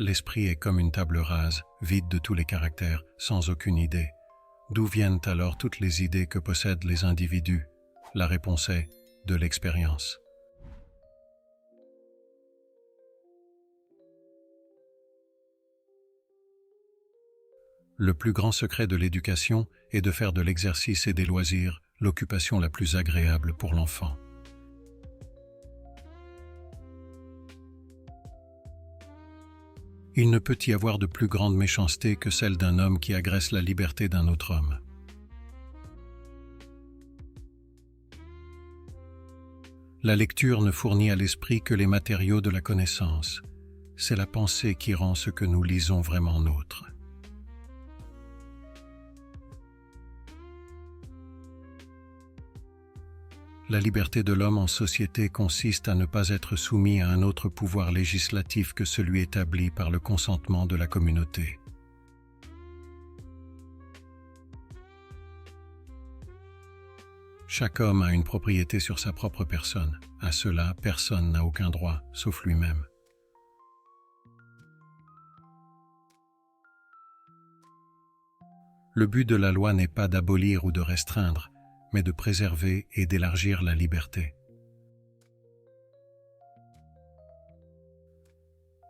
L'esprit est comme une table rase, vide de tous les caractères, sans aucune idée. D'où viennent alors toutes les idées que possèdent les individus? La réponse est de l'expérience. Le plus grand secret de l'éducation est de faire de l'exercice et des loisirs l'occupation la plus agréable pour l'enfant. Il ne peut y avoir de plus grande méchanceté que celle d'un homme qui agresse la liberté d'un autre homme. La lecture ne fournit à l'esprit que les matériaux de la connaissance. C'est la pensée qui rend ce que nous lisons vraiment nôtre. La liberté de l'homme en société consiste à ne pas être soumis à un autre pouvoir législatif que celui établi par le consentement de la communauté. Chaque homme a une propriété sur sa propre personne. À cela, personne n'a aucun droit, sauf lui-même. Le but de la loi n'est pas d'abolir ou de restreindre, mais de préserver et d'élargir la liberté.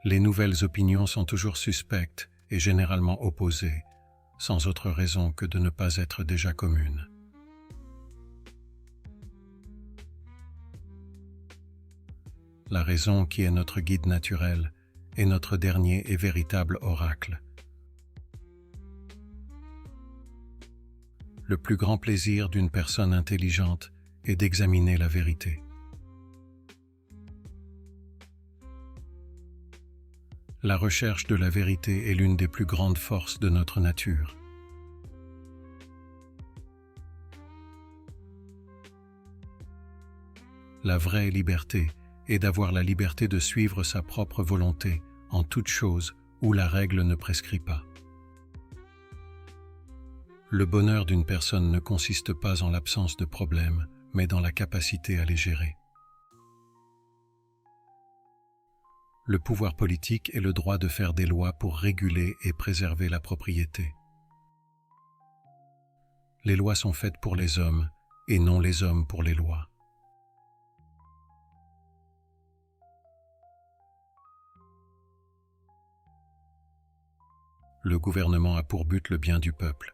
Les nouvelles opinions sont toujours suspectes et généralement opposées, sans autre raison que de ne pas être déjà communes. La raison qui est notre guide naturel est notre dernier et véritable oracle. Le plus grand plaisir d'une personne intelligente est d'examiner la vérité. La recherche de la vérité est l'une des plus grandes forces de notre nature. La vraie liberté est d'avoir la liberté de suivre sa propre volonté en toute chose où la règle ne prescrit pas. Le bonheur d'une personne ne consiste pas en l'absence de problèmes, mais dans la capacité à les gérer. Le pouvoir politique est le droit de faire des lois pour réguler et préserver la propriété. Les lois sont faites pour les hommes, et non les hommes pour les lois. Le gouvernement a pour but le bien du peuple.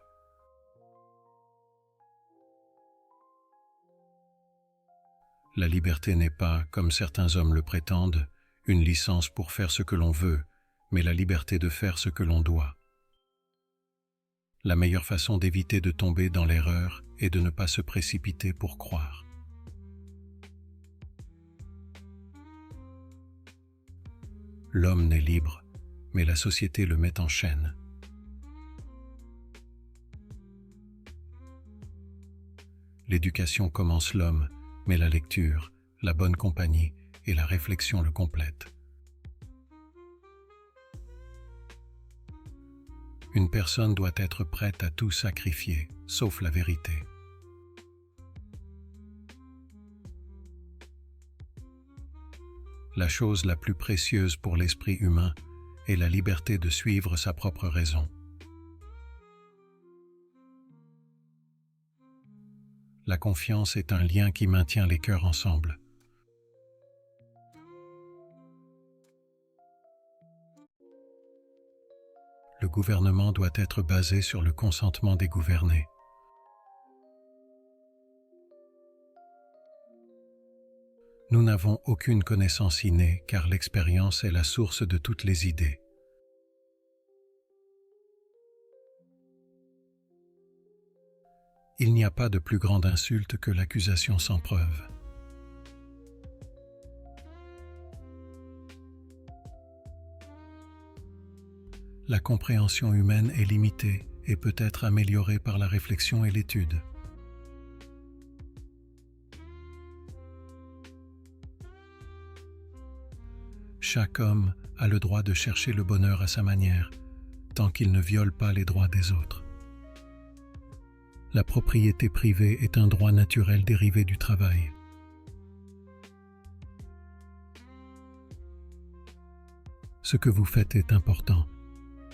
La liberté n'est pas, comme certains hommes le prétendent, une licence pour faire ce que l'on veut, mais la liberté de faire ce que l'on doit. La meilleure façon d'éviter de tomber dans l'erreur est de ne pas se précipiter pour croire. L'homme n'est libre, mais la société le met en chaîne. L'éducation commence l'homme, mais la lecture, la bonne compagnie et la réflexion le complètent. Une personne doit être prête à tout sacrifier, sauf la vérité. La chose la plus précieuse pour l'esprit humain est la liberté de suivre sa propre raison. La confiance est un lien qui maintient les cœurs ensemble. Le gouvernement doit être basé sur le consentement des gouvernés. Nous n'avons aucune connaissance innée car l'expérience est la source de toutes les idées. Il n'y a pas de plus grande insulte que l'accusation sans preuve. La compréhension humaine est limitée et peut être améliorée par la réflexion et l'étude. Chaque homme a le droit de chercher le bonheur à sa manière, tant qu'il ne viole pas les droits des autres. La propriété privée est un droit naturel dérivé du travail. Ce que vous faites est important,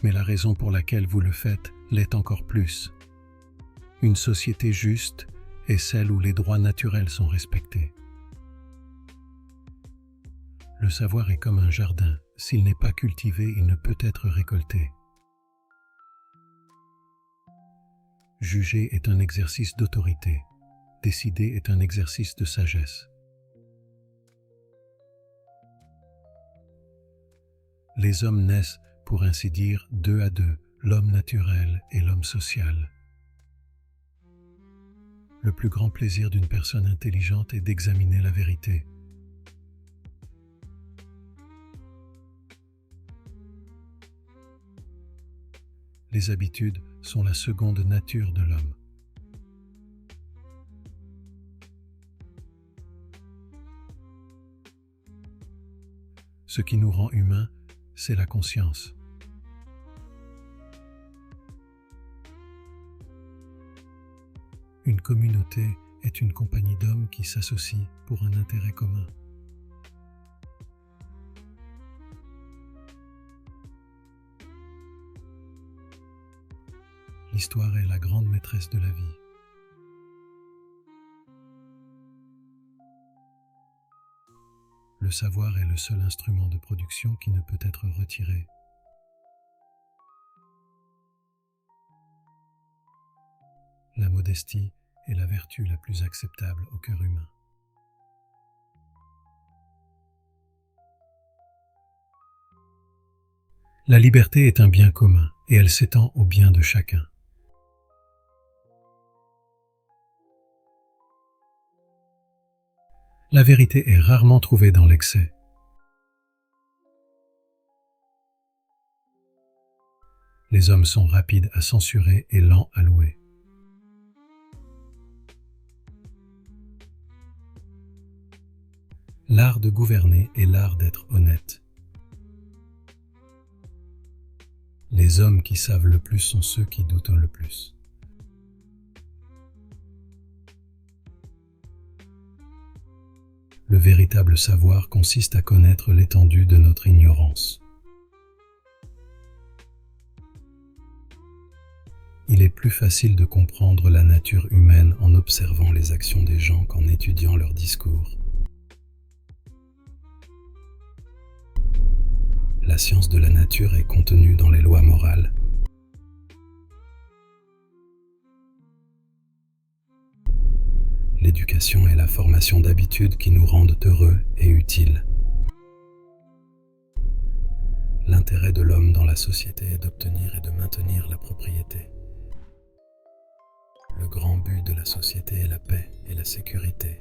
mais la raison pour laquelle vous le faites l'est encore plus. Une société juste est celle où les droits naturels sont respectés. Le savoir est comme un jardin. S'il n'est pas cultivé, il ne peut être récolté. Juger est un exercice d'autorité. Décider est un exercice de sagesse. Les hommes naissent, pour ainsi dire, deux à deux, l'homme naturel et l'homme social. Le plus grand plaisir d'une personne intelligente est d'examiner la vérité. Les habitudes sont la seconde nature de l'homme. Ce qui nous rend humains, c'est la conscience. Une communauté est une compagnie d'hommes qui s'associent pour un intérêt commun. L'histoire est la grande maîtresse de la vie. Le savoir est le seul instrument de production qui ne peut être retiré. La modestie est la vertu la plus acceptable au cœur humain. La liberté est un bien commun et elle s'étend au bien de chacun. La vérité est rarement trouvée dans l'excès. Les hommes sont rapides à censurer et lents à louer. L'art de gouverner est l'art d'être honnête. Les hommes qui savent le plus sont ceux qui doutent le plus. Le véritable savoir consiste à connaître l'étendue de notre ignorance. Il est plus facile de comprendre la nature humaine en observant les actions des gens qu'en étudiant leurs discours. La science de la nature est contenue dans les lois morales. L'éducation est la formation d'habitudes qui nous rendent heureux et utiles. L'intérêt de l'homme dans la société est d'obtenir et de maintenir la propriété. Le grand but de la société est la paix et la sécurité.